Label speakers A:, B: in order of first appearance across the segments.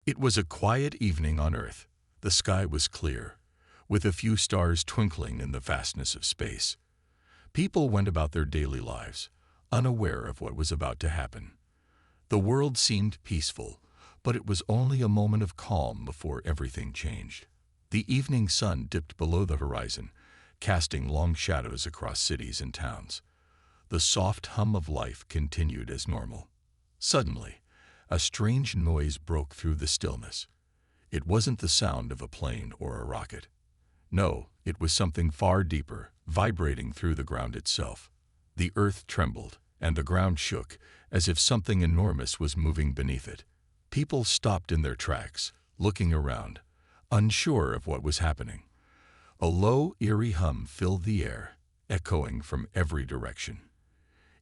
A: It was a quiet evening on Earth. The sky was clear, with a few stars twinkling in the vastness of space. People went about their daily lives, unaware of what was about to happen. The world seemed peaceful, but it was only a moment of calm before everything changed. The evening sun dipped below the horizon, casting long shadows across cities and towns. The soft hum of life continued as normal. Suddenly, a strange noise broke through the stillness. It wasn't the sound of a plane or a rocket. No, it was something far deeper, vibrating through the ground itself. The earth trembled, and the ground shook, as if something enormous was moving beneath it. People stopped in their tracks, looking around, unsure of what was happening. A low, eerie hum filled the air, echoing from every direction.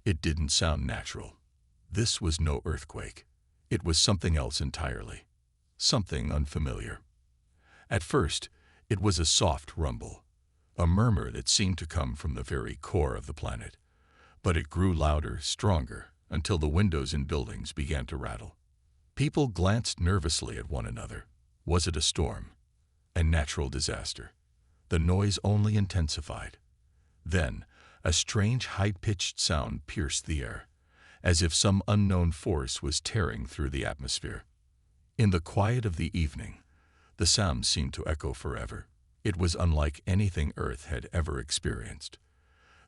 A: It didn't sound natural. This was no earthquake. It was something else entirely. Something unfamiliar. At first, it was a soft rumble, a murmur that seemed to come from the very core of the planet. But it grew louder, stronger, until the windows in buildings began to rattle. People glanced nervously at one another. Was it a storm? A natural disaster? The noise only intensified. Then, a strange high-pitched sound pierced the air, as if some unknown force was tearing through the atmosphere. In the quiet of the evening, the sound seemed to echo forever. It was unlike anything Earth had ever experienced.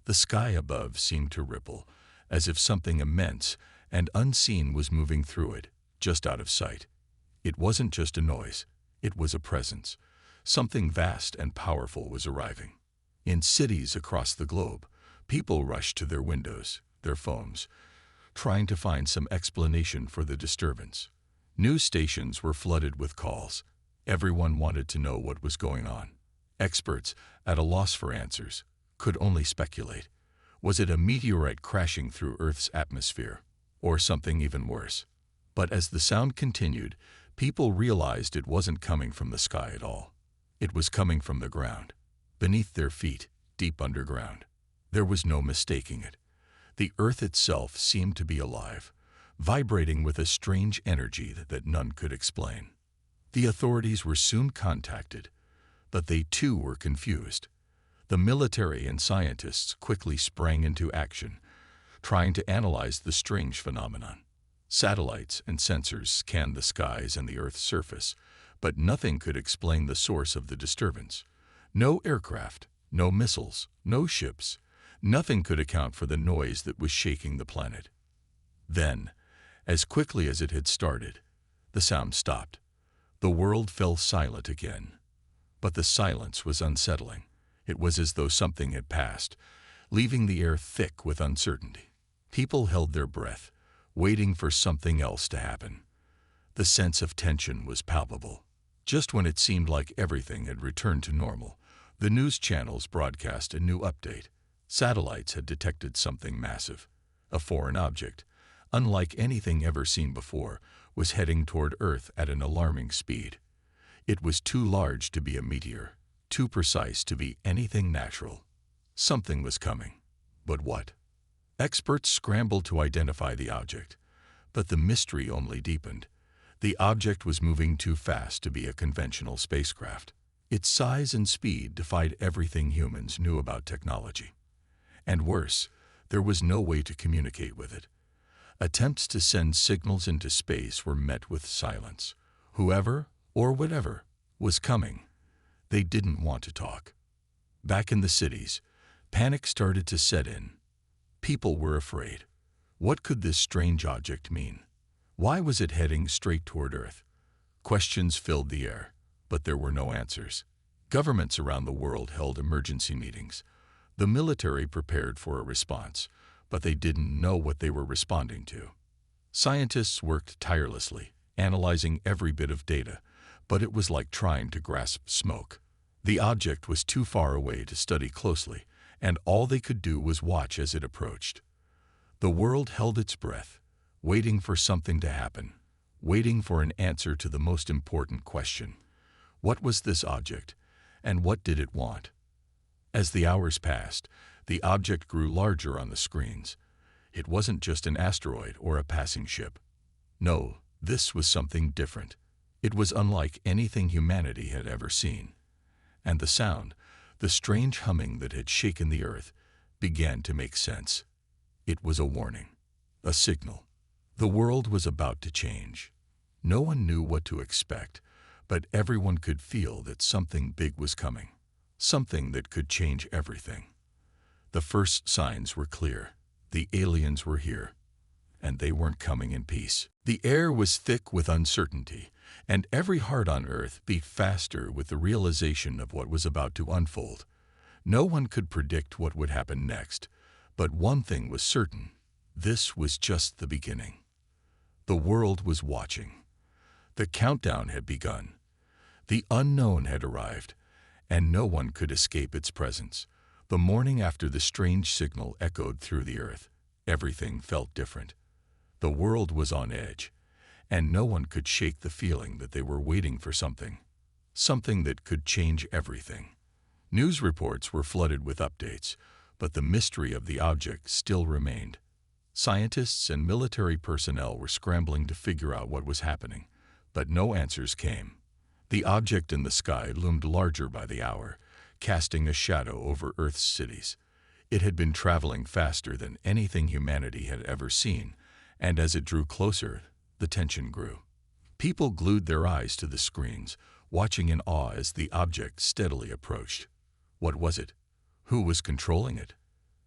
A: The sky above seemed to ripple, as if something immense and unseen was moving through it, just out of sight. It wasn't just a noise, it was a presence. Something vast and powerful was arriving. In cities across the globe, people rushed to their windows, their phones, trying to find some explanation for the disturbance. News stations were flooded with calls. Everyone wanted to know what was going on. Experts, at a loss for answers, could only speculate. Was it a meteorite crashing through Earth's atmosphere, or something even worse? But as the sound continued, people realized it wasn't coming from the sky at all. It was coming from the ground, beneath their feet, deep underground. There was no mistaking it. The Earth itself seemed to be alive, vibrating with a strange energy that none could explain. The authorities were soon contacted, but they too were confused. The military and scientists quickly sprang into action, trying to analyze the strange phenomenon. Satellites and sensors scanned the skies and the Earth's surface, but nothing could explain the source of the disturbance. No aircraft, no missiles, no ships. Nothing could account for the noise that was shaking the planet. Then, as quickly as it had started, the sound stopped. The world fell silent again. But the silence was unsettling. It was as though something had passed, leaving the air thick with uncertainty. People held their breath, waiting for something else to happen. The sense of tension was palpable. Just when it seemed like everything had returned to normal, the news channels broadcast a new update. Satellites had detected something massive. A foreign object, unlike anything ever seen before, was heading toward Earth at an alarming speed. It was too large to be a meteor, too precise to be anything natural. Something was coming. But what? Experts scrambled to identify the object, but the mystery only deepened. The object was moving too fast to be a conventional spacecraft. Its size and speed defied everything humans knew about technology. And worse, there was no way to communicate with it. Attempts to send signals into space were met with silence. Whoever, or whatever, was coming, they didn't want to talk. Back in the cities, panic started to set in. People were afraid. What could this strange object mean? Why was it heading straight toward Earth? Questions filled the air, but there were no answers. Governments around the world held emergency meetings. The military prepared for a response, but they didn't know what they were responding to. Scientists worked tirelessly, analyzing every bit of data, but it was like trying to grasp smoke. The object was too far away to study closely, and all they could do was watch as it approached. The world held its breath, waiting for something to happen, waiting for an answer to the most important question. What was this object, and what did it want? As the hours passed, the object grew larger on the screens. It wasn't just an asteroid or a passing ship. No, this was something different. It was unlike anything humanity had ever seen, and the sound, the strange humming that had shaken the earth, began to make sense. It was a warning, a signal. The world was about to change. No one knew what to expect, but everyone could feel that something big was coming, something that could change everything. The first signs were clear. The aliens were here, and they weren't coming in peace. The air was thick with uncertainty, and every heart on Earth beat faster with the realization of what was about to unfold. No one could predict what would happen next, but one thing was certain: this was just the beginning. The world was watching. The countdown had begun. The unknown had arrived, and no one could escape its presence. The morning after the strange signal echoed through the earth, everything felt different. The world was on edge, and no one could shake the feeling that they were waiting for something that could change everything. News reports were flooded with updates, but the mystery of the object still remained. Scientists and military personnel were scrambling to figure out what was happening, but no answers came. The object in the sky loomed larger by the hour, casting a shadow over Earth's cities. It had been traveling faster than anything humanity had ever seen, and as it drew closer, the tension grew. People glued their eyes to the screens, watching in awe as the object steadily approached. What was it? Who was controlling it?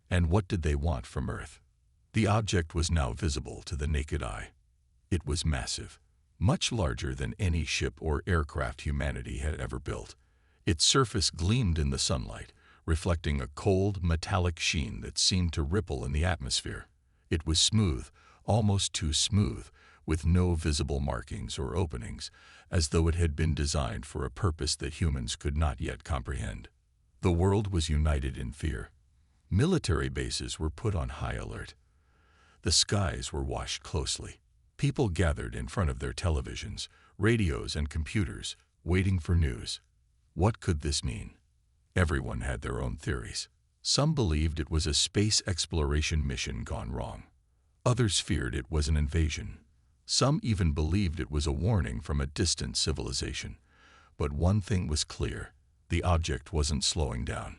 A: And what did they want from Earth? The object was now visible to the naked eye. It was massive, much larger than any ship or aircraft humanity had ever built. Its surface gleamed in the sunlight, reflecting a cold, metallic sheen that seemed to ripple in the atmosphere. It was smooth, almost too smooth, with no visible markings or openings, as though it had been designed for a purpose that humans could not yet comprehend. The world was united in fear. Military bases were put on high alert. The skies were watched closely. People gathered in front of their televisions, radios, and computers, waiting for news. What could this mean? Everyone had their own theories. Some believed it was a space exploration mission gone wrong. Others feared it was an invasion. Some even believed it was a warning from a distant civilization. But one thing was clear: the object wasn't slowing down.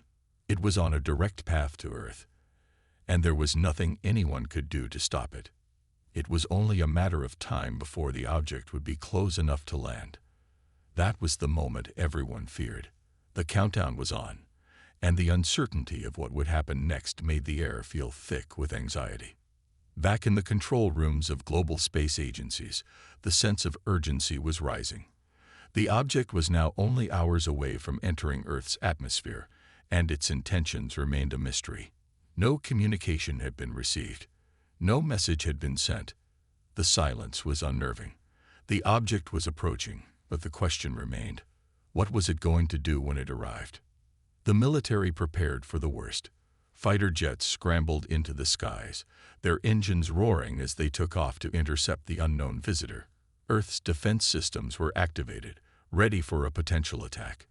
A: It was on a direct path to Earth, and there was nothing anyone could do to stop it. It was only a matter of time before the object would be close enough to land. That was the moment everyone feared. The countdown was on, and the uncertainty of what would happen next made the air feel thick with anxiety. Back in the control rooms of global space agencies, the sense of urgency was rising. The object was now only hours away from entering Earth's atmosphere, and its intentions remained a mystery. No communication had been received. No message had been sent. The silence was unnerving. The object was approaching, but the question remained: what was it going to do when it arrived? The military prepared for the worst. Fighter jets scrambled into the skies, their engines roaring as they took off to intercept the unknown visitor. Earth's defense systems were activated, ready for a potential attack.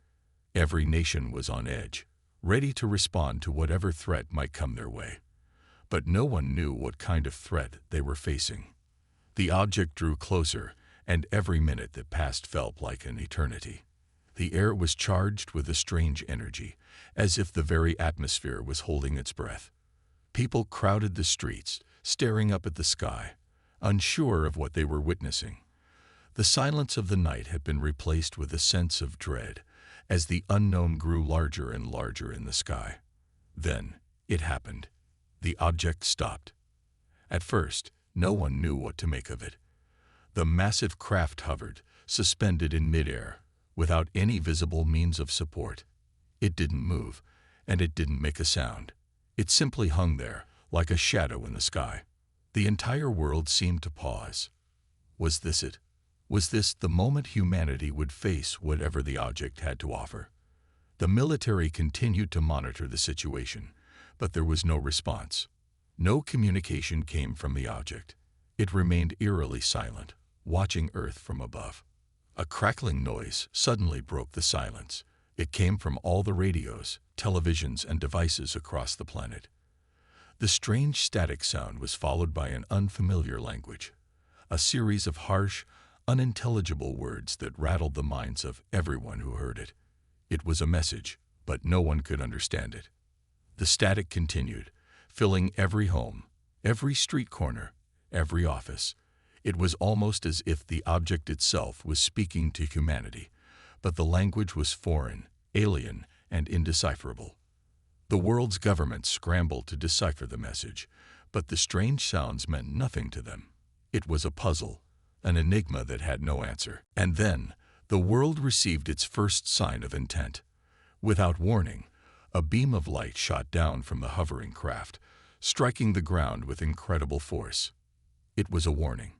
A: Every nation was on edge, ready to respond to whatever threat might come their way. But no one knew what kind of threat they were facing. The object drew closer, and every minute that passed felt like an eternity. The air was charged with a strange energy, as if the very atmosphere was holding its breath. People crowded the streets, staring up at the sky, unsure of what they were witnessing. The silence of the night had been replaced with a sense of dread, as the unknown grew larger and larger in the sky. Then it happened. The object stopped. At first, no one knew what to make of it. The massive craft hovered, suspended in midair, without any visible means of support. It didn't move, and it didn't make a sound. It simply hung there, like a shadow in the sky. The entire world seemed to pause. Was this it? Was this the moment humanity would face whatever the object had to offer? The military continued to monitor the situation, but there was no response. No communication came from the object. It remained eerily silent, watching Earth from above. A crackling noise suddenly broke the silence. It came from all the radios, televisions, and devices across the planet. The strange static sound was followed by an unfamiliar language, a series of harsh, unintelligible words that rattled the minds of everyone who heard it. It was a message, but no one could understand it. The static continued, filling every home, every street corner, every office. It was almost as if the object itself was speaking to humanity, but the language was foreign, alien, and indecipherable. The world's governments scrambled to decipher the message, but the strange sounds meant nothing to them. It was a puzzle, an enigma that had no answer. And then, the world received its first sign of intent. Without warning, a beam of light shot down from the hovering craft, striking the ground with incredible force. It was a warning,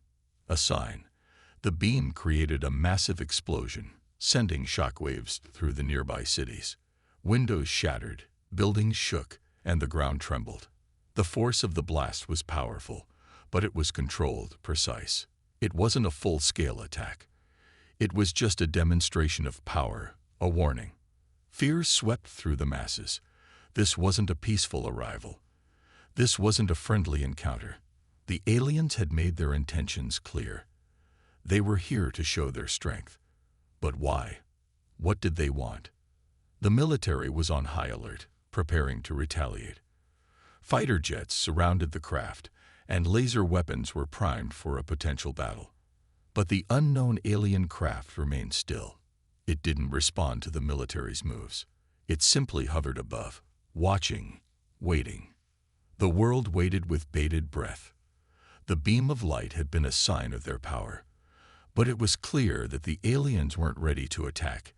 A: a sign. The beam created a massive explosion, sending shockwaves through the nearby cities. Windows shattered, buildings shook, and the ground trembled. The force of the blast was powerful, but it was controlled, precise. It wasn't a full-scale attack. It was just a demonstration of power, a warning. Fear swept through the masses. This wasn't a peaceful arrival. This wasn't a friendly encounter. The aliens had made their intentions clear. They were here to show their strength. But why? What did they want? The military was on high alert, preparing to retaliate. Fighter jets surrounded the craft, and laser weapons were primed for a potential battle. But the unknown alien craft remained still. It didn't respond to the military's moves. It simply hovered above, watching, waiting. The world waited with bated breath. The beam of light had been a sign of their power, but it was clear that the aliens weren't ready to attack.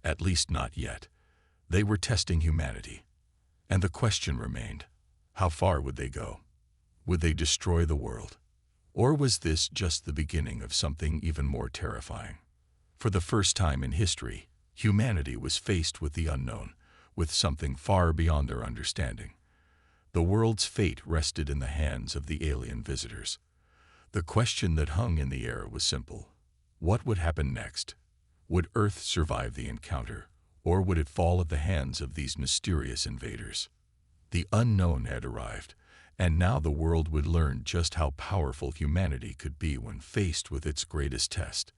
A: At least not yet. They were testing humanity. And the question remained, how far would they go? Would they destroy the world? Or was this just the beginning of something even more terrifying? For the first time in history, humanity was faced with the unknown, with something far beyond their understanding. The world's fate rested in the hands of the alien visitors. The question that hung in the air was simple. What would happen next? Would Earth survive the encounter, or would it fall at the hands of these mysterious invaders? The unknown had arrived, and now the world would learn just how powerful humanity could be when faced with its greatest test.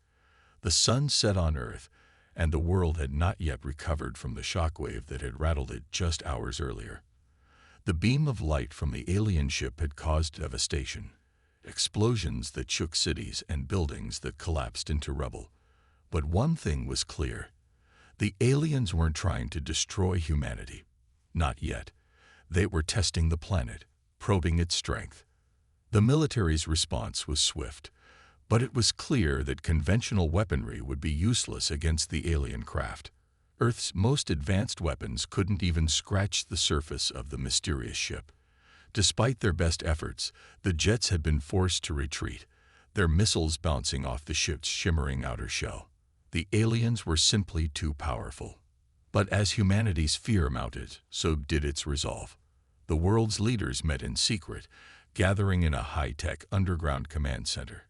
A: The sun set on Earth, and the world had not yet recovered from the shockwave that had rattled it just hours earlier. The beam of light from the alien ship had caused devastation, explosions that shook cities and buildings that collapsed into rubble. But one thing was clear. The aliens weren't trying to destroy humanity. Not yet. They were testing the planet, probing its strength. The military's response was swift, but it was clear that conventional weaponry would be useless against the alien craft. Earth's most advanced weapons couldn't even scratch the surface of the mysterious ship. Despite their best efforts, the jets had been forced to retreat, their missiles bouncing off the ship's shimmering outer shell. The aliens were simply too powerful. But as humanity's fear mounted, so did its resolve. The world's leaders met in secret, gathering in a high-tech underground command center.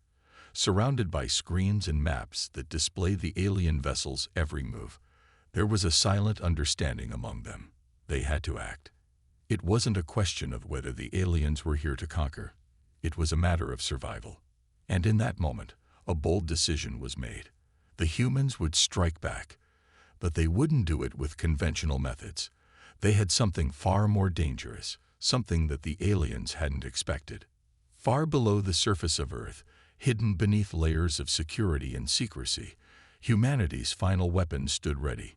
A: Surrounded by screens and maps that displayed the alien vessel's every move, there was a silent understanding among them. They had to act. It wasn't a question of whether the aliens were here to conquer. It was a matter of survival. And in that moment, a bold decision was made. The humans would strike back, but they wouldn't do it with conventional methods. They had something far more dangerous, something that the aliens hadn't expected. Far below the surface of Earth, hidden beneath layers of security and secrecy, humanity's final weapon stood ready.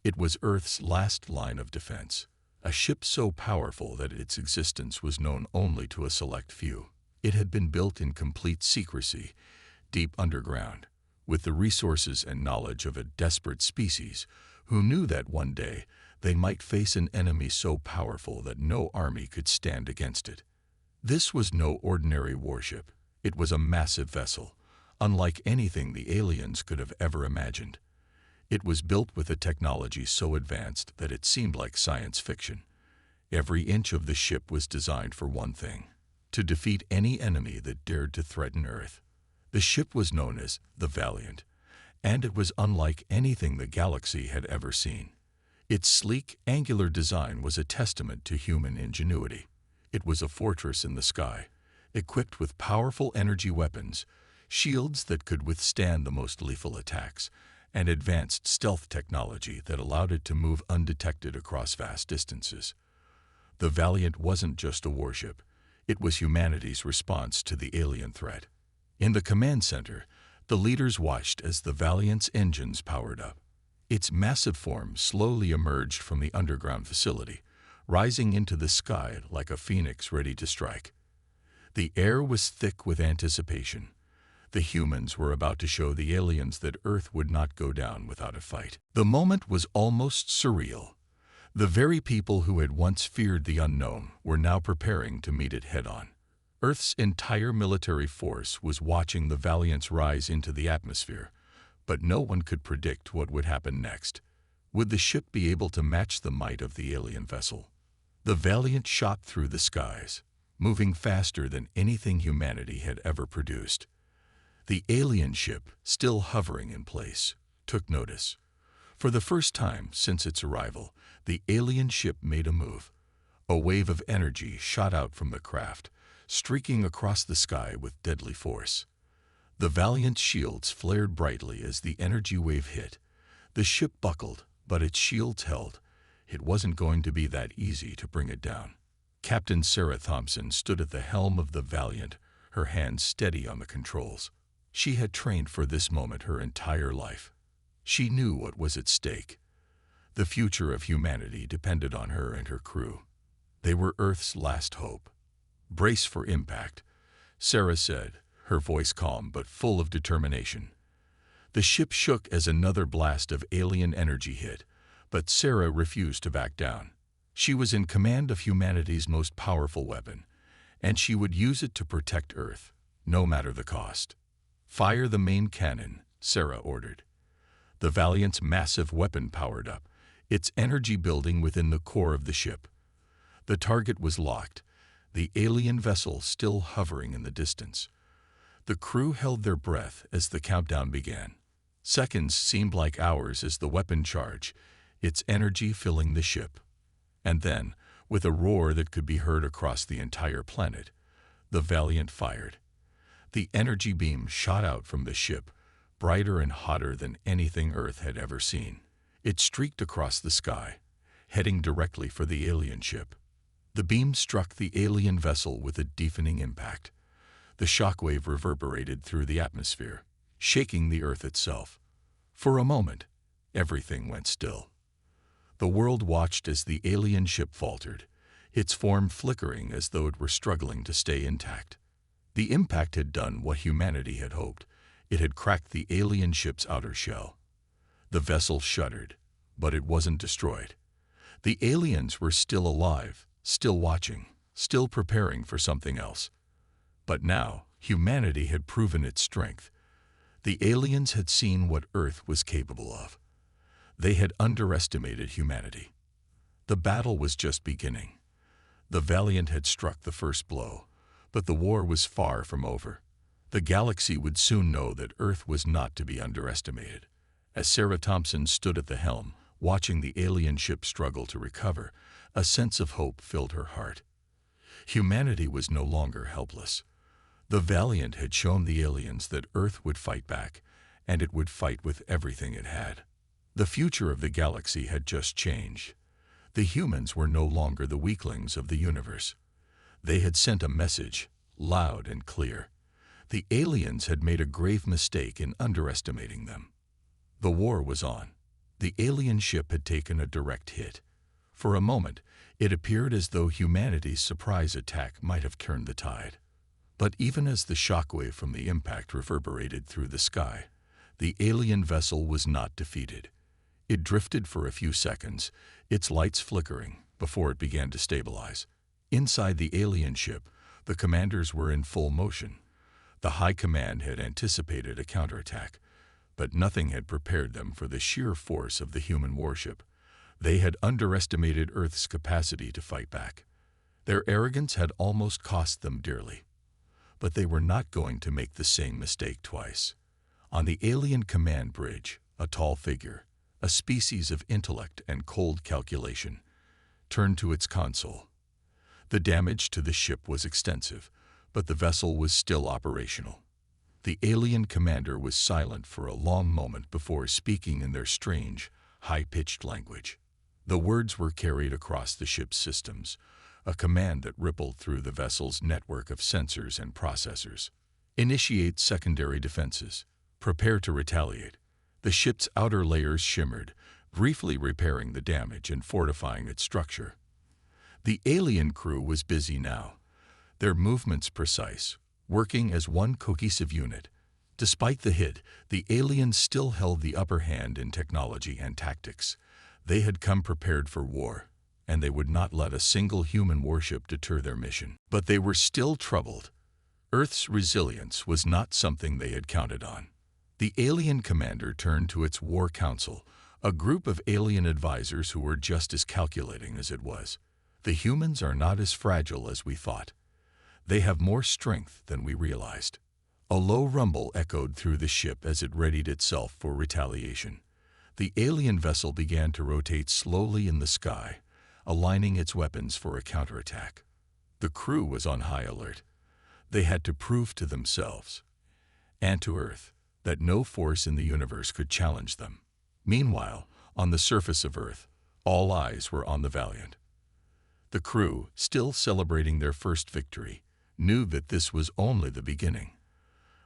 A: It was Earth's last line of defense, a ship so powerful that its existence was known only to a select few. It had been built in complete secrecy, deep underground, with the resources and knowledge of a desperate species who knew that one day they might face an enemy so powerful that no army could stand against it. This was no ordinary warship. It was a massive vessel, unlike anything the aliens could have ever imagined. It was built with a technology so advanced that it seemed like science fiction. Every inch of the ship was designed for one thing: to defeat any enemy that dared to threaten Earth. The ship was known as the Valiant, and it was unlike anything the galaxy had ever seen. Its sleek, angular design was a testament to human ingenuity. It was a fortress in the sky, equipped with powerful energy weapons, shields that could withstand the most lethal attacks, and advanced stealth technology that allowed it to move undetected across vast distances. The Valiant wasn't just a warship. It was humanity's response to the alien threat. In the command center, the leaders watched as the Valiant's engines powered up. Its massive form slowly emerged from the underground facility, rising into the sky like a phoenix ready to strike. The air was thick with anticipation. The humans were about to show the aliens that Earth would not go down without a fight. The moment was almost surreal. The very people who had once feared the unknown were now preparing to meet it head-on. Earth's entire military force was watching the Valiants rise into the atmosphere, but no one could predict what would happen next. Would the ship be able to match the might of the alien vessel? The Valiant shot through the skies, moving faster than anything humanity had ever produced. The alien ship, still hovering in place, took notice. For the first time since its arrival, the alien ship made a move. A wave of energy shot out from the craft, streaking across the sky with deadly force. The Valiant's shields flared brightly as the energy wave hit. The ship buckled, but its shields held. It wasn't going to be that easy to bring it down. Captain Sarah Thompson stood at the helm of the Valiant, her hands steady on the controls. She had trained for this moment her entire life. She knew what was at stake. The future of humanity depended on her and her crew. They were Earth's last hope. "Brace for impact," Sarah said, her voice calm but full of determination. The ship shook as another blast of alien energy hit, but Sarah refused to back down. She was in command of humanity's most powerful weapon, and she would use it to protect Earth, no matter the cost. "Fire the main cannon," Sarah ordered. The Valiant's massive weapon powered up, its energy building within the core of the ship. The target was locked, the alien vessel still hovering in the distance. The crew held their breath as the countdown began. Seconds seemed like hours as the weapon charged, its energy filling the ship. And then, with a roar that could be heard across the entire planet, the Valiant fired. The energy beam shot out from the ship, brighter and hotter than anything Earth had ever seen. It streaked across the sky, heading directly for the alien ship. The beam struck the alien vessel with a deafening impact. The shockwave reverberated through the atmosphere, shaking the Earth itself. For a moment, everything went still. The world watched as the alien ship faltered, its form flickering as though it were struggling to stay intact. The impact had done what humanity had hoped. It had cracked the alien ship's outer shell. The vessel shuddered, but it wasn't destroyed. The aliens were still alive, still watching, still preparing for something else. But now, humanity had proven its strength. The aliens had seen what Earth was capable of. They had underestimated humanity. The battle was just beginning. The Valiant had struck the first blow, but the war was far from over. The galaxy would soon know that Earth was not to be underestimated. As Sarah Thompson stood at the helm, watching the alien ship struggle to recover, a sense of hope filled her heart. Humanity was no longer helpless. The Valiant had shown the aliens that Earth would fight back, and it would fight with everything it had. The future of the galaxy had just changed. The humans were no longer the weaklings of the universe. They had sent a message, loud and clear. The aliens had made a grave mistake in underestimating them. The war was on. The alien ship had taken a direct hit. For a moment, it appeared as though humanity's surprise attack might have turned the tide. But even as the shockwave from the impact reverberated through the sky, the alien vessel was not defeated. It drifted for a few seconds, its lights flickering, before it began to stabilize. Inside the alien ship, the commanders were in full motion. The High Command had anticipated a counterattack, but nothing had prepared them for the sheer force of the human warship. They had underestimated Earth's capacity to fight back. Their arrogance had almost cost them dearly. But they were not going to make the same mistake twice. On the alien command bridge, a tall figure, a species of intellect and cold calculation, turned to its console. The damage to the ship was extensive, but the vessel was still operational. The alien commander was silent for a long moment before speaking in their strange, high-pitched language. The words were carried across the ship's systems, a command that rippled through the vessel's network of sensors and processors. Initiate secondary defenses. Prepare to retaliate. The ship's outer layers shimmered, briefly repairing the damage and fortifying its structure. The alien crew was busy now, their movements precise, working as one cohesive unit. Despite the hit, the aliens still held the upper hand in technology and tactics. They had come prepared for war, and they would not let a single human warship deter their mission. But they were still troubled. Earth's resilience was not something they had counted on. The alien commander turned to its war council, a group of alien advisors who were just as calculating as it was. The humans are not as fragile as we thought. They have more strength than we realized. A low rumble echoed through the ship as it readied itself for retaliation. The alien vessel began to rotate slowly in the sky, aligning its weapons for a counterattack. The crew was on high alert. They had to prove to themselves, and to Earth, that no force in the universe could challenge them. Meanwhile, on the surface of Earth, all eyes were on the Valiant. The crew, still celebrating their first victory, knew that this was only the beginning.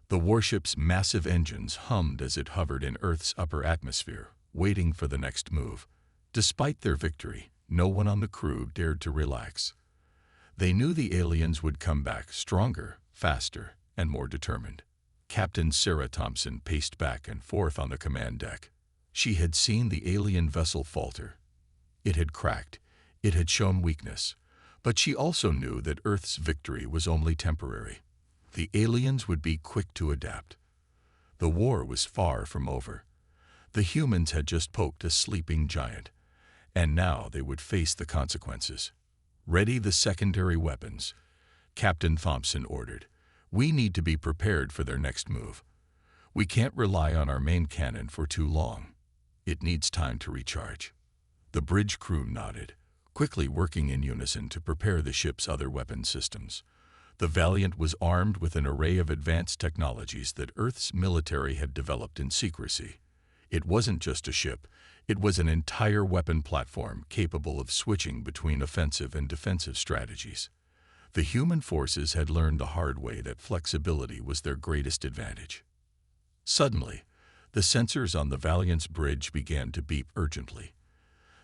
A: The warship's massive engines hummed as it hovered in Earth's upper atmosphere, waiting for the next move. Despite their victory, no one on the crew dared to relax. They knew the aliens would come back stronger, faster, and more determined. Captain Sarah Thompson paced back and forth on the command deck. She had seen the alien vessel falter. It had cracked. It had shown weakness. But she also knew that Earth's victory was only temporary. The aliens would be quick to adapt. The war was far from over. The humans had just poked a sleeping giant, and now they would face the consequences. Ready the secondary weapons, Captain Thompson ordered. We need to be prepared for their next move. We can't rely on our main cannon for too long. It needs time to recharge. The bridge crew nodded, quickly working in unison to prepare the ship's other weapon systems. The Valiant was armed with an array of advanced technologies that Earth's military had developed in secrecy. It wasn't just a ship, it was an entire weapon platform capable of switching between offensive and defensive strategies. The human forces had learned the hard way that flexibility was their greatest advantage. Suddenly, the sensors on the Valiant's bridge began to beep urgently.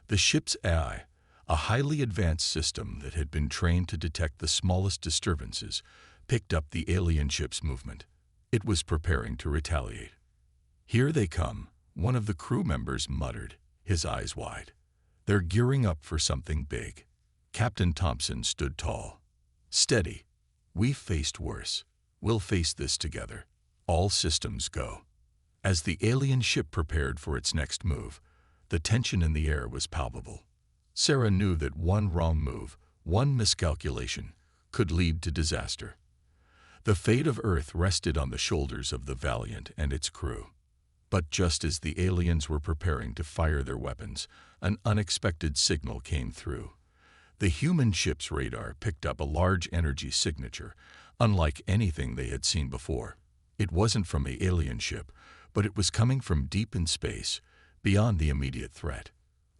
A: The ship's AI, a highly advanced system that had been trained to detect the smallest disturbances, picked up the alien ship's movement. It was preparing to retaliate. "Here they come," one of the crew members muttered, his eyes wide. "They're gearing up for something big." Captain Thompson stood tall. "Steady. We've faced worse. We'll face this together. All systems go." As the alien ship prepared for its next move, the tension in the air was palpable. Sarah knew that one wrong move, one miscalculation, could lead to disaster. The fate of Earth rested on the shoulders of the Valiant and its crew. But just as the aliens were preparing to fire their weapons, an unexpected signal came through. The human ship's radar picked up a large energy signature, unlike anything they had seen before. It wasn't from an alien ship, but it was coming from deep in space, beyond the immediate threat.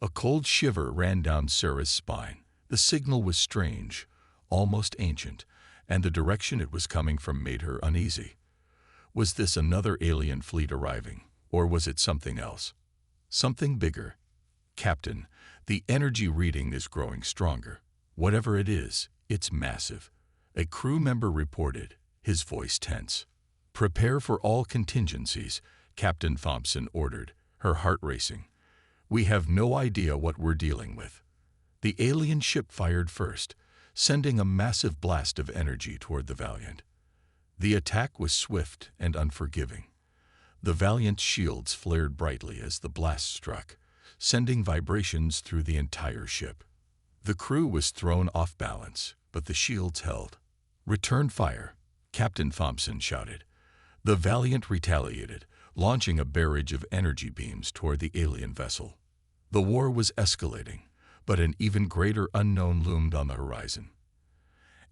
A: A cold shiver ran down Sarah's spine. The signal was strange, almost ancient, and the direction it was coming from made her uneasy. Was this another alien fleet arriving, or was it something else? Something bigger. "Captain, the energy reading is growing stronger. Whatever it is, it's massive," a crew member reported, his voice tense. "Prepare for all contingencies," Captain Thompson ordered, her heart racing. "We have no idea what we're dealing with." The alien ship fired first, sending a massive blast of energy toward the Valiant. The attack was swift and unforgiving. The Valiant's shields flared brightly as the blast struck, sending vibrations through the entire ship. The crew was thrown off balance, but the shields held. "Return fire," Captain Thompson shouted. The Valiant retaliated, launching a barrage of energy beams toward the alien vessel. The war was escalating, but an even greater unknown loomed on the horizon.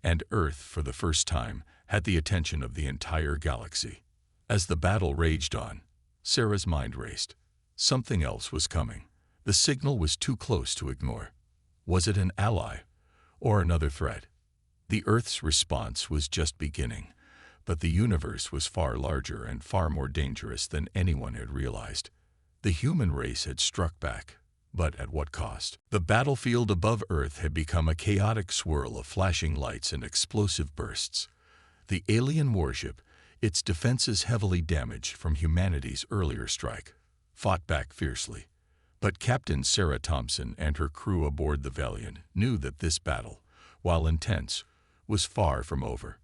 A: And Earth, for the first time, had the attention of the entire galaxy. As the battle raged on, Sarah's mind raced. Something else was coming. The signal was too close to ignore. Was it an ally or another threat? The Earth's response was just beginning, but the universe was far larger and far more dangerous than anyone had realized. The human race had struck back, but at what cost? The battlefield above Earth had become a chaotic swirl of flashing lights and explosive bursts. The alien warship, its defenses heavily damaged from humanity's earlier strike, fought back fiercely. But Captain Sarah Thompson and her crew aboard the Valiant knew that this battle, while intense, was far from over.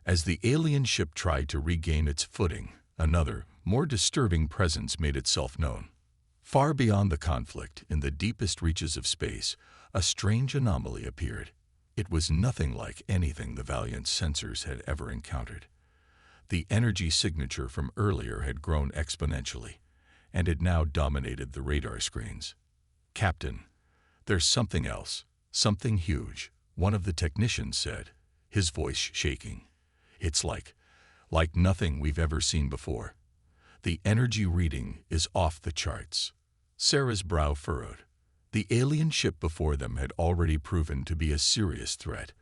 A: As the alien ship tried to regain its footing, another, more disturbing presence made itself known. Far beyond the conflict, in the deepest reaches of space, a strange anomaly appeared. It was nothing like anything the Valiant's sensors had ever encountered. The energy signature from earlier had grown exponentially, and it now dominated the radar screens. "Captain, there's something else, something huge," one of the technicians said, his voice shaking. "It's like nothing we've ever seen before. The energy reading is off the charts." Sarah's brow furrowed. The alien ship before them had already proven to be a serious threat,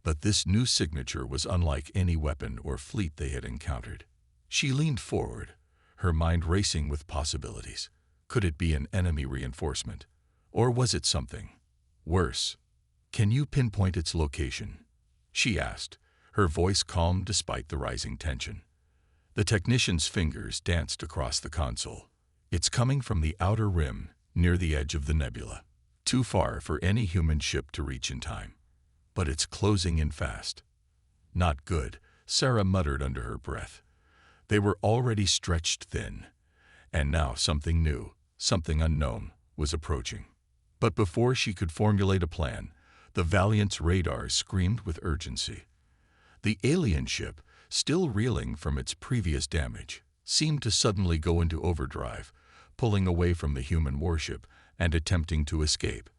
A: but this new signature was unlike any weapon or fleet they had encountered. She leaned forward, her mind racing with possibilities. Could it be an enemy reinforcement? Or was it something worse? "Can you pinpoint its location?" she asked, her voice calm despite the rising tension. The technician's fingers danced across the console. "It's coming from the outer rim, near the edge of the nebula. Too far for any human ship to reach in time. But it's closing in fast." "Not good," Sarah muttered under her breath. They were already stretched thin, and now something new, something unknown, was approaching. But before she could formulate a plan, the Valiant's radar screamed with urgency. The alien ship, still reeling from its previous damage, seemed to suddenly go into overdrive, pulling away from the human warship and attempting to escape.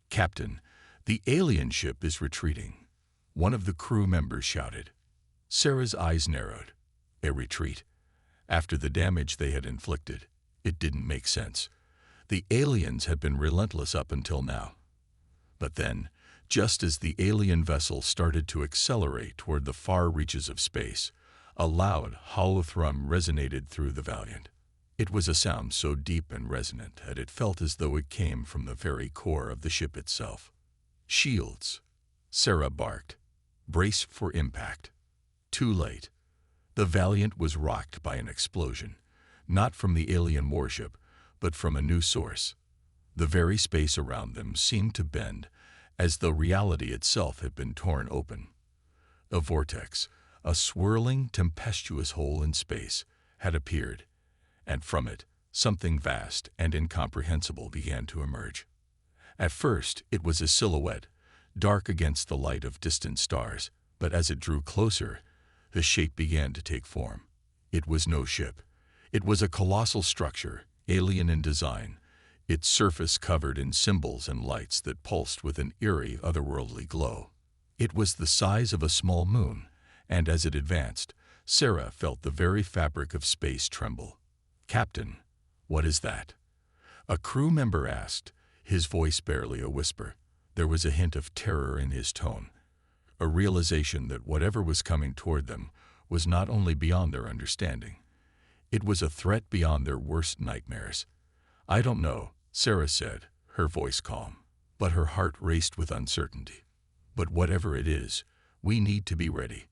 A: "Captain, the alien ship is retreating," one of the crew members shouted. Sarah's eyes narrowed. A retreat? After the damage they had inflicted, it didn't make sense. The aliens had been relentless up until now. But then, just as the alien vessel started to accelerate toward the far reaches of space, a loud, hollow thrum resonated through the Valiant. It was a sound so deep and resonant that it felt as though it came from the very core of the ship itself. "Shields," Sarah barked. "Brace for impact." Too late. The Valiant was rocked by an explosion, not from the alien warship, but from a new source. The very space around them seemed to bend, as though reality itself had been torn open. A vortex, a swirling, tempestuous hole in space, had appeared, and from it, something vast and incomprehensible began to emerge. At first, it was a silhouette, dark against the light of distant stars, but as it drew closer, the shape began to take form. It was no ship. It was a colossal structure, alien in design, its surface covered in symbols and lights that pulsed with an eerie, otherworldly glow. It was the size of a small moon, and as it advanced, Sarah felt the very fabric of space tremble. "Captain, what is that?" A crew member asked, his voice barely a whisper. There was a hint of terror in his tone, a realization that whatever was coming toward them was not only beyond their understanding. It was a threat beyond their worst nightmares. "I don't know," Sarah said, her voice calm, but her heart raced with uncertainty. "But whatever it is, we need to be ready."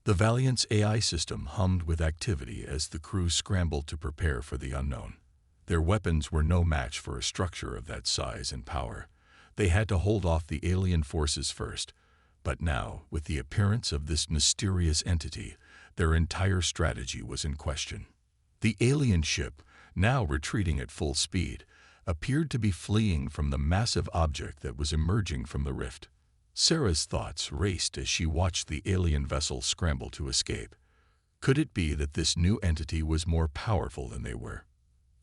A: The Valiant's AI system hummed with activity as the crew scrambled to prepare for the unknown. Their weapons were no match for a structure of that size and power. They had to hold off the alien forces first, but now, with the appearance of this mysterious entity, their entire strategy was in question. The alien ship, now retreating at full speed, appeared to be fleeing from the massive object that was emerging from the rift. Sarah's thoughts raced as she watched the alien vessel scramble to escape. Could it be that this new entity was more powerful than they were?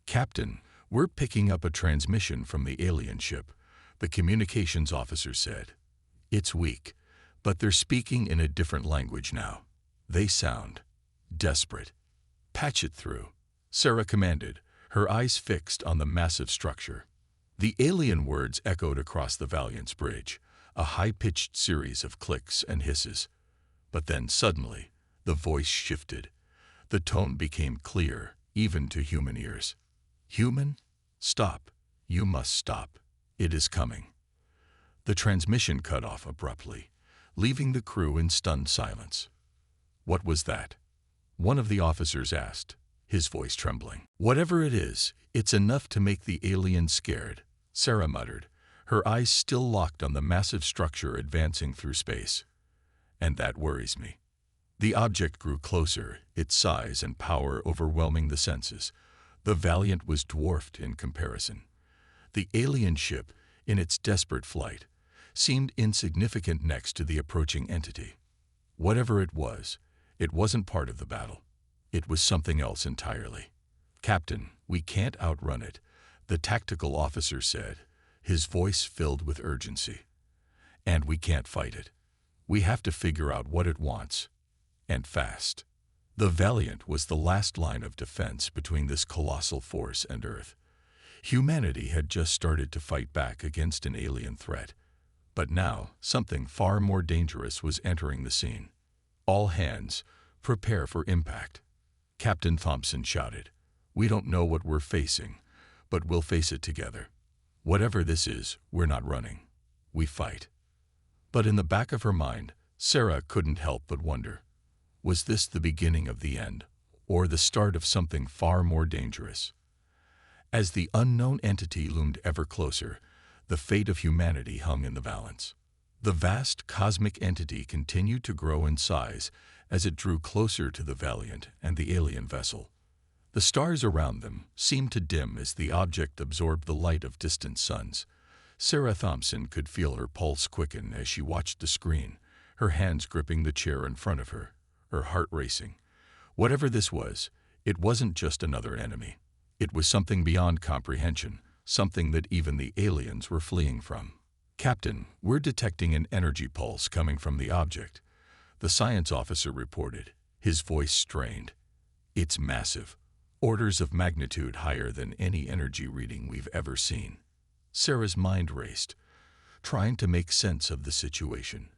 A: "Captain, we're picking up a transmission from the alien ship," the communications officer said. "It's weak, but they're speaking in a different language now. They sound desperate." "Patch it through," Sarah commanded, her eyes fixed on the massive structure. The alien words echoed across the Valiant's bridge, a high-pitched series of clicks and hisses. But then, suddenly, the voice shifted. The tone became clear, even to human ears. "Human, stop. You must stop. It is coming." The transmission cut off abruptly, leaving the crew in stunned silence. "What was that?" one of the officers asked, his voice trembling. "Whatever it is, it's enough to make the aliens scared," Sarah muttered, her eyes still locked on the massive structure advancing through space. "And that worries me." The object grew closer, its size and power overwhelming the senses. The Valiant was dwarfed in comparison. The alien ship, in its desperate flight, seemed insignificant next to the approaching entity. Whatever it wasn't part of the battle. It was something else entirely. "Captain, we can't outrun it," the tactical officer said, his voice filled with urgency. "And we can't fight it. We have to figure out what it wants. And fast." The Valiant was the last line of defense between this colossal force and Earth. Humanity had just started to fight back against an alien threat. But now, something far more dangerous was entering the scene. "All hands, prepare for impact," Captain Thompson shouted. "We don't know what we're facing, but we'll face it together. Whatever this is, we're not running. We fight." But in the back of her mind, Sarah couldn't help but wonder. Was this the beginning of the end, or the start of something far more dangerous? As the unknown entity loomed ever closer, the fate of humanity hung in the balance. The vast cosmic entity continued to grow in size as it drew closer to the Valiant and the alien vessel. The stars around them seemed to dim as the object absorbed the light of distant suns. Sarah Thompson could feel her pulse quicken as she watched the screen, her hands gripping the chair in front of her, her heart racing. Whatever this was, it wasn't just another enemy. It was something beyond comprehension, something that even the aliens were fleeing from. "Captain, we're detecting an energy pulse coming from the object," the science officer reported, his voice strained. "It's massive, orders of magnitude higher than any energy reading we've ever seen." Sarah's mind raced, trying to make sense of the situation.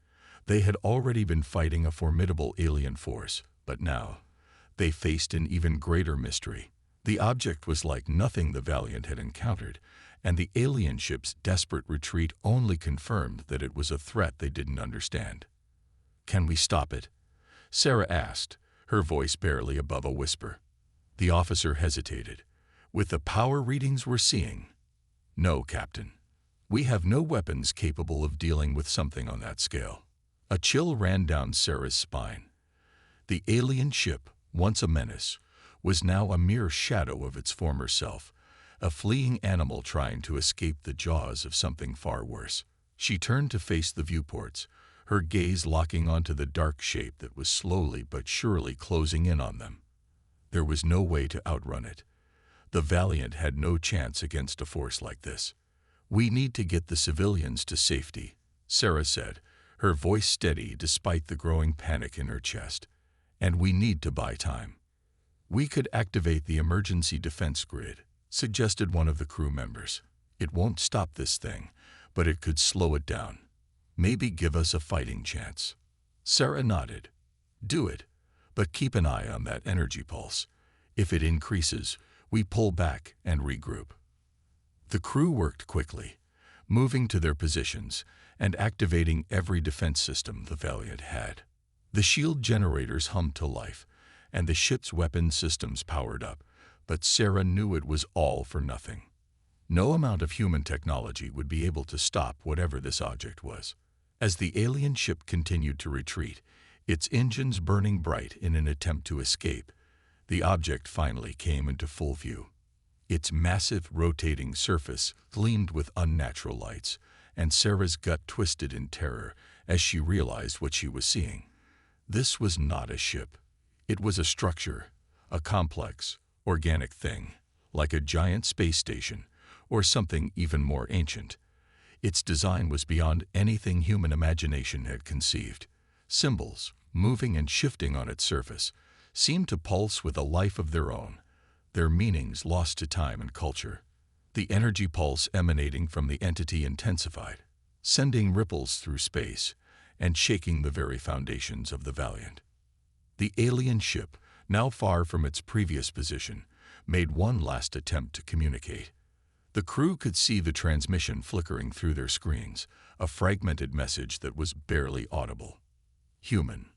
A: They had already been fighting a formidable alien force, but now they faced an even greater mystery. The object was like nothing the Valiant had encountered, and the alien ship's desperate retreat only confirmed that it was a threat they didn't understand. "Can we stop it?" Sarah asked, her voice barely above a whisper. The officer hesitated. "With the power readings we're seeing?" "No, Captain. We have no weapons capable of dealing with something on that scale." A chill ran down Sarah's spine. The alien ship, once a menace, was now a mere shadow of its former self, a fleeing animal trying to escape the jaws of something far worse. She turned to face the viewports, her gaze locking onto the dark shape that was slowly but surely closing in on them. There was no way to outrun it. The Valiant had no chance against a force like this. "We need to get the civilians to safety," Sarah said, her voice steady despite the growing panic in her chest. "And we need to buy time." "We could activate the emergency defense grid," suggested one of the crew members. "It won't stop this thing, but it could slow it down. Maybe give us a fighting chance." Sarah nodded. "Do it, but keep an eye on that energy pulse. If it increases, we pull back and regroup." The crew worked quickly, moving to their positions and activating every defense system the Valiant had. The shield generators hummed to life, and the ship's weapon systems powered up, but Sarah knew it was all for nothing. No amount of human technology would be able to stop whatever this object was. As the alien ship continued to retreat, its engines burning bright in an attempt to escape, the object finally came into full view. Its massive, rotating surface gleamed with unnatural lights, and Sarah's gut twisted in terror as she realized what she was seeing. This was not a ship. It was a structure, a complex, organic thing, like a giant space station, or something even more ancient. Its design was beyond anything human imagination had conceived. Symbols, moving and shifting on its surface, seemed to pulse with a life of their own, their meanings lost to time and culture. The energy pulse emanating from the entity intensified, sending ripples through space and shaking the very foundations of the Valiant. The alien ship, now far from its previous position, made one last attempt to communicate. The crew could see the transmission flickering through their screens, a fragmented message that was barely audible. Human.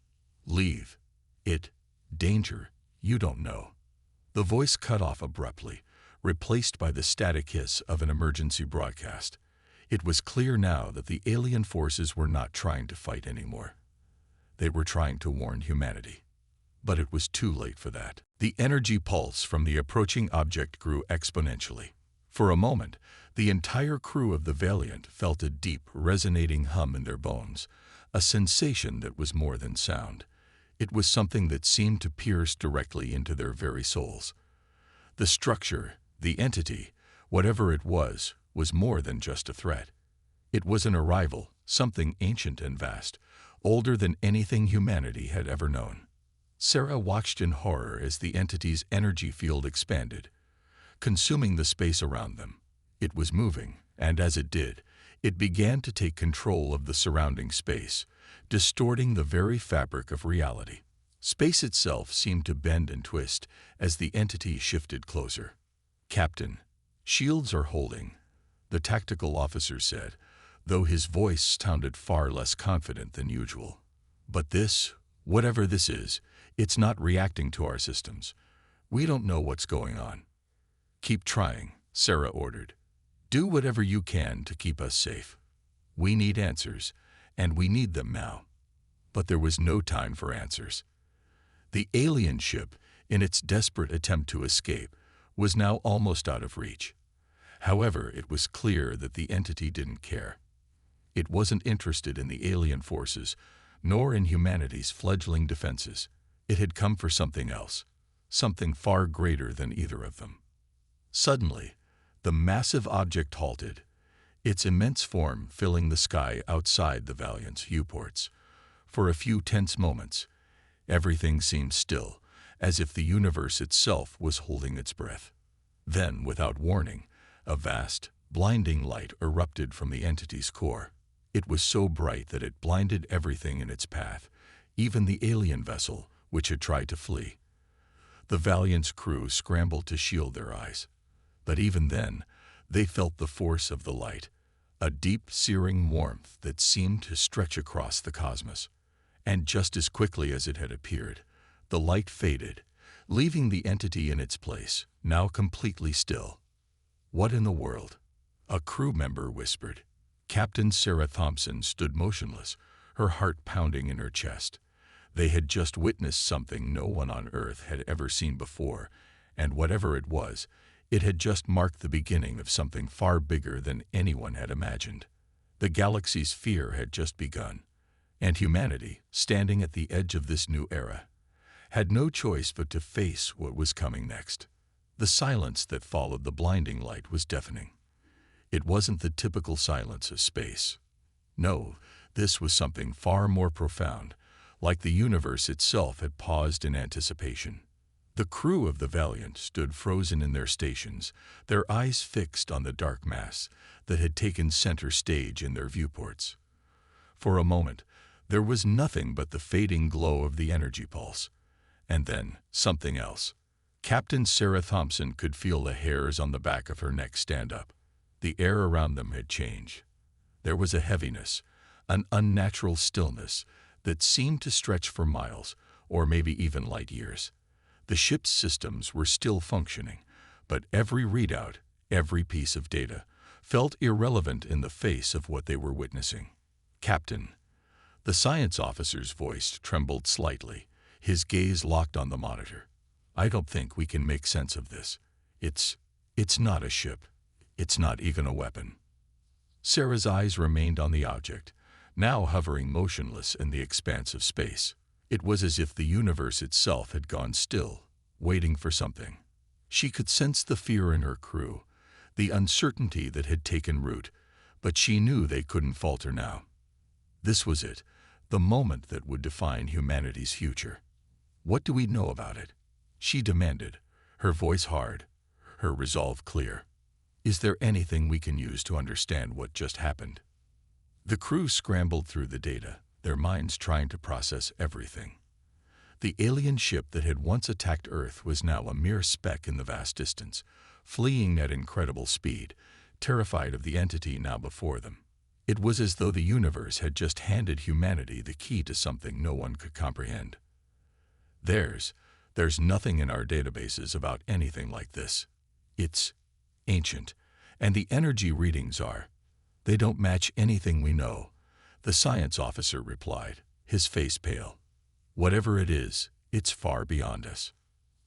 A: Leave. It. Danger. You don't know. The voice cut off abruptly, replaced by the static hiss of an emergency broadcast. It was clear now that the alien forces were not trying to fight anymore. They were trying to warn humanity. But it was too late for that. The energy pulse from the approaching object grew exponentially. For a moment, the entire crew of the Valiant felt a deep, resonating hum in their bones, a sensation that was more than sound. It was something that seemed to pierce directly into their very souls. The structure, the entity, whatever it was more than just a threat. It was an arrival, something ancient and vast, older than anything humanity had ever known. Sarah watched in horror as the entity's energy field expanded, consuming the space around them. It was moving, and as it did, it began to take control of the surrounding space, distorting the very fabric of reality. Space itself seemed to bend and twist as the entity shifted closer. "Captain, shields are holding," the tactical officer said, though his voice sounded far less confident than usual. "But this, whatever this is, it's not reacting to our systems. We don't know what's going on." "Keep trying," Sarah ordered. "Do whatever you can to keep us safe. We need answers, and we need them now." But there was no time for answers. The alien ship, in its desperate attempt to escape, was now almost out of reach. However, it was clear that the entity didn't care. It wasn't interested in the alien forces, nor in humanity's fledgling defenses. It had come for something else, something far greater than either of them. Suddenly, the massive object halted, its immense form filling the sky outside the Valiant's viewports. For a few tense moments, everything seemed still, as if the universe itself was holding its breath. Then, without warning, a vast, blinding light erupted from the entity's core. It was so bright that it blinded everything in its path, even the alien vessel, which had tried to flee. The Valiant's crew scrambled to shield their eyes. But even then, they felt the force of the light, a deep, searing warmth that seemed to stretch across the cosmos. And just as quickly as it had appeared, the light faded, leaving the entity in its place, now completely still. "What in the world?" a crew member whispered. Captain Sarah Thompson stood motionless, her heart pounding in her chest. They had just witnessed something no one on Earth had ever seen before, and whatever it was, it had just marked the beginning of something far bigger than anyone had imagined. The galaxy's fear had just begun, and humanity, standing at the edge of this new era, had no choice but to face what was coming next. The silence that followed the blinding light was deafening. It wasn't the typical silence of space. No, this was something far more profound, like the universe itself had paused in anticipation. The crew of the Valiant stood frozen in their stations, their eyes fixed on the dark mass that had taken center stage in their viewports. For a moment, there was nothing but the fading glow of the energy pulse. And then, something else. Captain Sarah Thompson could feel the hairs on the back of her neck stand up. The air around them had changed. There was a heaviness, an unnatural stillness that seemed to stretch for miles, or maybe even light years. The ship's systems were still functioning, but every readout, every piece of data, felt irrelevant in the face of what they were witnessing. "Captain," the science officer's voice trembled slightly, his gaze locked on the monitor. "I don't think we can make sense of this. It's not a ship. It's not even a weapon." Sarah's eyes remained on the object, now hovering motionless in the expanse of space. It was as if the universe itself had gone still, waiting for something. She could sense the fear in her crew, the uncertainty that had taken root, but she knew they couldn't falter now. This was it, the moment that would define humanity's future. What do we know about it? She demanded, her voice hard, her resolve clear. Is there anything we can use to understand what just happened? The crew scrambled through the data, their minds trying to process everything. The alien ship that had once attacked Earth was now a mere speck in the vast distance, fleeing at incredible speed, terrified of the entity now before them. It was as though the universe had just handed humanity the key to something no one could comprehend. There's nothing in our databases about anything like this. It's ancient, and the energy readings they don't match anything we know, the science officer replied, his face pale. Whatever it is, it's far beyond us.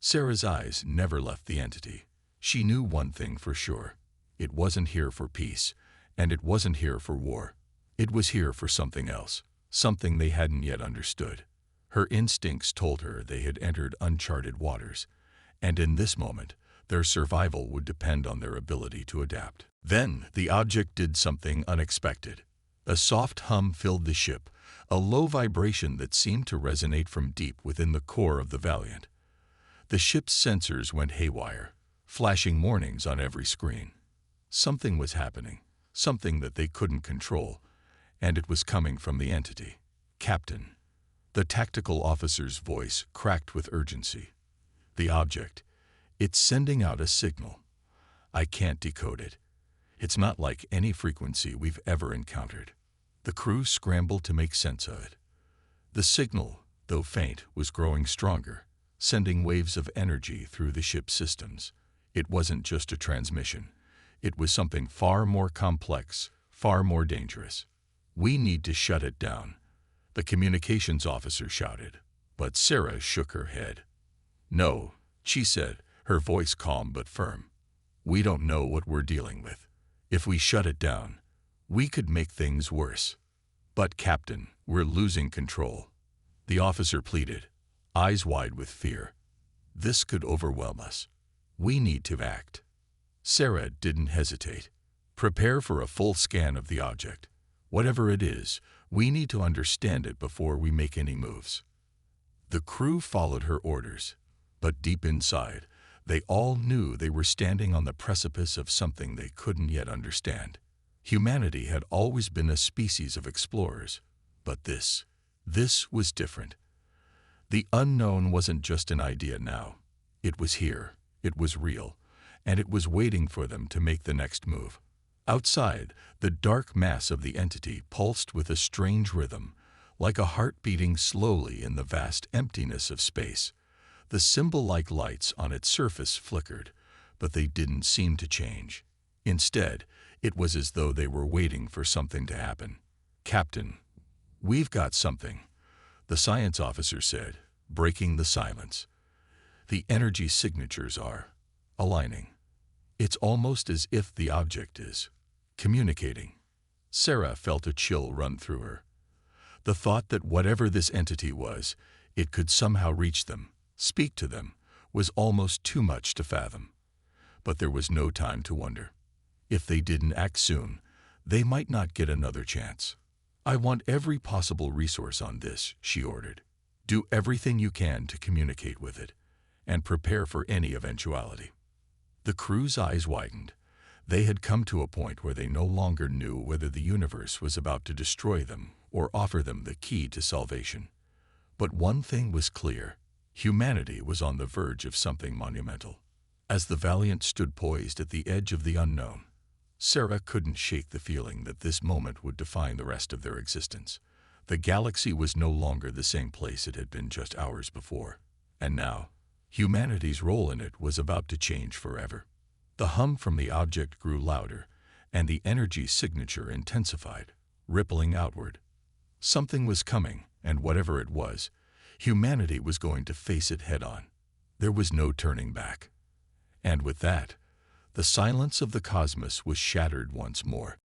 A: Sarah's eyes never left the entity. She knew one thing for sure. It wasn't here for peace, and it wasn't here for war. It was here for something else, something they hadn't yet understood. Her instincts told her they had entered uncharted waters, and in this moment, their survival would depend on their ability to adapt. Then, the object did something unexpected. A soft hum filled the ship, a low vibration that seemed to resonate from deep within the core of the Valiant. The ship's sensors went haywire, flashing warnings on every screen. Something was happening, something that they couldn't control, and it was coming from the entity. Captain. The tactical officer's voice cracked with urgency. The object. It's sending out a signal. I can't decode it. It's not like any frequency we've ever encountered. The crew scrambled to make sense of it. The signal, though faint, was growing stronger, sending waves of energy through the ship's systems. It wasn't just a transmission. It was something far more complex, far more dangerous. We need to shut it down, the communications officer shouted, but Sarah shook her head. No, she said, her voice calm but firm. We don't know what we're dealing with. If we shut it down, we could make things worse. But, Captain, we're losing control. The officer pleaded, eyes wide with fear. This could overwhelm us. We need to act. Sarah didn't hesitate. Prepare for a full scan of the object. Whatever it is, we need to understand it before we make any moves. The crew followed her orders, but deep inside, they all knew they were standing on the precipice of something they couldn't yet understand. Humanity had always been a species of explorers, but this was different. The unknown wasn't just an idea now. It was here, it was real, and it was waiting for them to make the next move. Outside, the dark mass of the entity pulsed with a strange rhythm, like a heart beating slowly in the vast emptiness of space. The symbol-like lights on its surface flickered, but they didn't seem to change. Instead, it was as though they were waiting for something to happen. Captain, we've got something, the science officer said, breaking the silence. The energy signatures are aligning. It's almost as if the object is communicating. Sarah felt a chill run through her. The thought that whatever this entity was, it could somehow reach them, speak to them, was almost too much to fathom. But there was no time to wonder. If they didn't act soon, they might not get another chance. I want every possible resource on this, she ordered. Do everything you can to communicate with it, and prepare for any eventuality. The crew's eyes widened. They had come to a point where they no longer knew whether the universe was about to destroy them or offer them the key to salvation. But one thing was clear. Humanity was on the verge of something monumental. As the Valiant stood poised at the edge of the unknown, Sarah couldn't shake the feeling that this moment would define the rest of their existence. The galaxy was no longer the same place it had been just hours before. And now, humanity's role in it was about to change forever. The hum from the object grew louder, and the energy signature intensified, rippling outward. Something was coming, and whatever it was, humanity was going to face it head-on. There was no turning back. And with that, the silence of the cosmos was shattered once more.